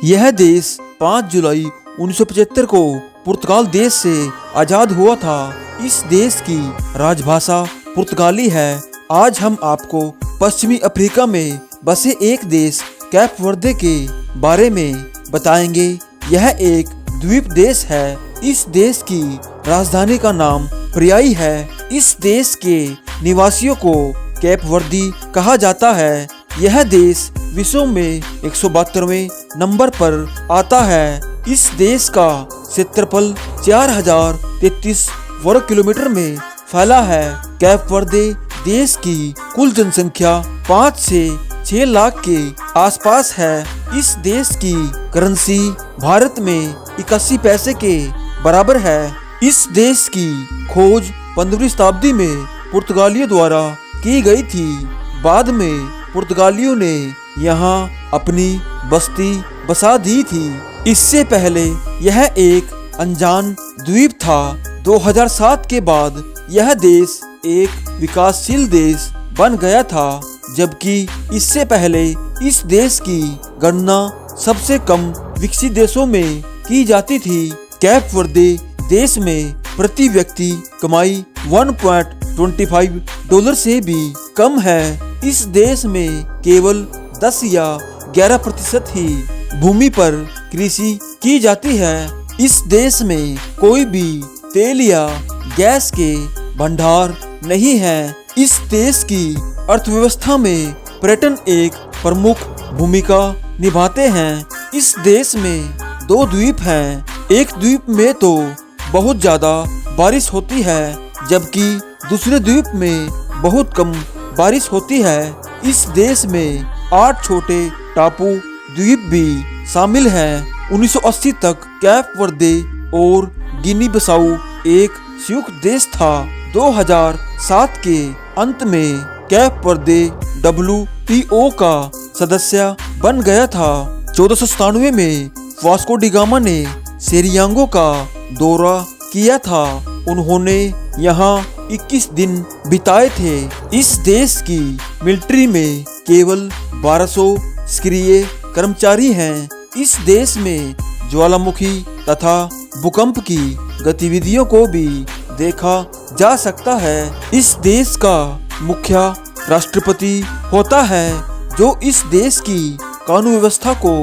यह देश 5 जुलाई 1975 को पुर्तगाल देश से आजाद हुआ था। इस देश की राजभाषा पुर्तगाली है। आज हम आपको पश्चिमी अफ्रीका में बसे एक देश कैप वर्दे के बारे में बताएंगे। यह एक द्वीप देश है। इस देश की राजधानी का नाम प्रियाई है। इस देश के निवासियों को कैप वर्दी कहा जाता है। यह देश विश्व में 172वें नंबर पर आता है। इस देश का क्षेत्रफल 4033 वर्ग किलोमीटर में फैला है। कैप वर्दे देश की कुल जनसंख्या 5 से 6 लाख के आसपास है। इस देश की करेंसी भारत में 81 पैसे के बराबर है। इस देश की खोज 15वीं शताब्दी में पुर्तगालियों द्वारा की गई थी। बाद में पुर्तगालियों ने यहाँ अपनी बस्ती बसा दी थी। इससे पहले यह एक अनजान द्वीप था। 2007 के बाद यह देश एक विकासशील देश बन गया था, जबकि इससे पहले इस देश की गणना सबसे कम विकसित देशों में की जाती थी। कैप वर्दे देश में प्रति व्यक्ति कमाई 1.25 डॉलर से भी कम है। इस देश में केवल 10 या 11% ही भूमि पर कृषि की जाती है। इस देश में कोई भी तेल या गैस के भंडार नहीं है। इस देश की अर्थव्यवस्था में पर्यटन एक प्रमुख भूमिका निभाते हैं। इस देश में 2 द्वीप हैं। एक द्वीप में तो बहुत ज्यादा बारिश होती है, जबकि दूसरे द्वीप में बहुत कम बारिश होती है। इस देश में 8 छोटे टापू द्वीप भी शामिल हैं। 1980 तक कैप वर्दे और गिनी बिसाऊ एक संयुक्त देश था। 2007 के अंत में कैप वर्दे WTO का सदस्य बन गया था। 1497 में वास्को डी गामा ने सेरियांगो का दौरा किया था। उन्होंने यहाँ 21 दिन बिताए थे। इस देश की मिलिट्री में केवल 1200 सक्रिय कर्मचारी हैं। इस देश में ज्वालामुखी तथा भूकंप की गतिविधियों को भी देखा जा सकता है। इस देश का मुखिया राष्ट्रपति होता है, जो इस देश की कानून व्यवस्था को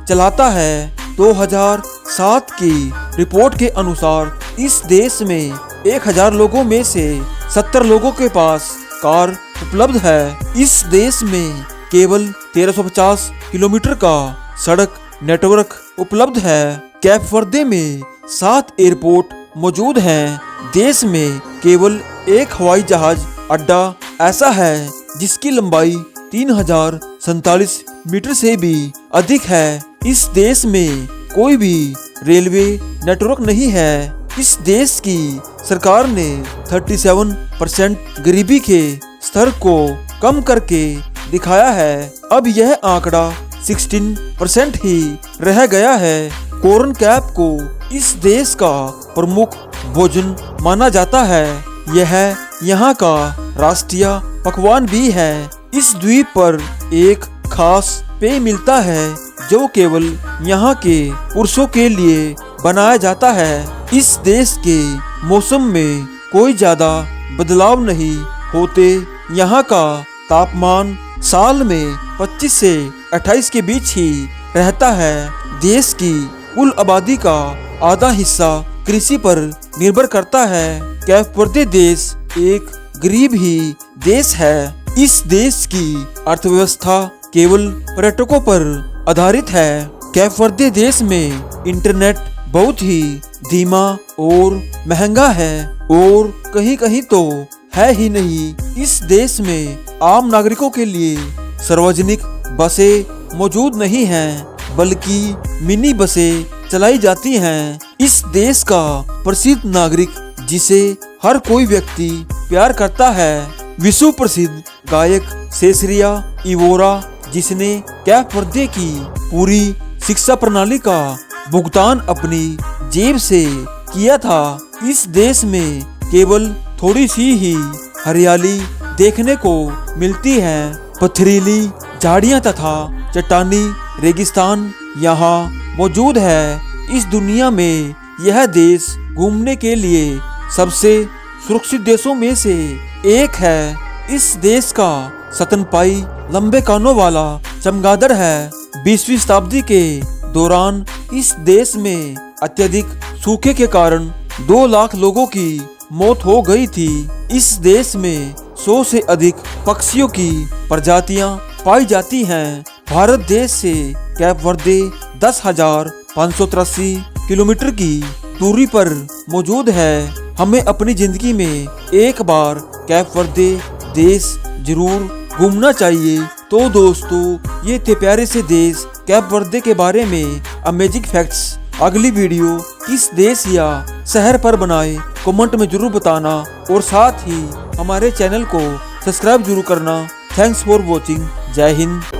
चलाता है। 2007 की रिपोर्ट के अनुसार इस देश में 1000 लोगों में से 70 लोगों के पास कार उपलब्ध है। इस देश में केवल 1350 किलोमीटर का सड़क नेटवर्क उपलब्ध है। कैप वर्दे में 7 एयरपोर्ट मौजूद हैं। देश में केवल एक हवाई जहाज अड्डा ऐसा है जिसकी लंबाई 3047 मीटर से भी अधिक है। इस देश में कोई भी रेलवे नेटवर्क नहीं है। इस देश की सरकार ने 37% गरीबी के स्तर को कम करके दिखाया है। अब यह आंकड़ा 16% ही रह गया है। कॉर्न कैप को इस देश का प्रमुख भोजन माना जाता है। यह यहाँ का राष्ट्रीय पकवान भी है। इस द्वीप पर एक खास पेय मिलता है जो केवल यहाँ के पुरुषों के लिए बनाया जाता है। इस देश के मौसम में कोई ज्यादा बदलाव नहीं होते। यहाँ का तापमान साल में 25 से 28 के बीच ही रहता है। देश की कुल आबादी का आधा हिस्सा कृषि पर निर्भर करता है। कैप वर्दे देश एक गरीब ही देश है। इस देश की अर्थव्यवस्था केवल पर्यटकों पर आधारित है। कैप वर्दे देश में इंटरनेट बहुत ही धीमा और महंगा है, और कहीं कहीं तो है ही नहीं। इस देश में आम नागरिकों के लिए सार्वजनिक बसें मौजूद नहीं हैं, बल्कि मिनी बसें चलाई जाती हैं। इस देश का प्रसिद्ध नागरिक जिसे हर कोई व्यक्ति प्यार करता है, विश्व प्रसिद्ध गायक सेसरिया इवोरा, जिसने कैप वर्दे की पूरी शिक्षा प्रणाली का भुगतान अपनी जेब से किया था। इस देश में केवल थोड़ी सी ही हरियाली देखने को मिलती है। पथरीली झाड़ियां तथा चट्टानी रेगिस्तान यहाँ मौजूद है। इस दुनिया में यह देश घूमने के लिए सबसे सुरक्षित देशों में से एक है। इस देश का स्तनपाई लंबे कानों वाला चमगादड़ है। 20वीं शताब्दी के दौरान इस देश में अत्यधिक सूखे के कारण 2 लाख लोगों की मौत हो गई थी। इस देश में 100 से अधिक पक्षियों की प्रजातियां पाई जाती हैं। भारत देश से कैप वर्दे 10,583 किलोमीटर की दूरी पर मौजूद है। हमें अपनी जिंदगी में एक बार कैप वर्दे देश जरूर घूमना चाहिए। तो दोस्तों, ये थे प्यारे से देश कैप वर्दे के बारे में अमेजिंग फैक्ट्स। अगली वीडियो किस देश या शहर पर बनाए कमेंट में जरूर बताना और साथ ही हमारे चैनल को सब्सक्राइब जरूर करना। Thanks for watching. जय हिंद।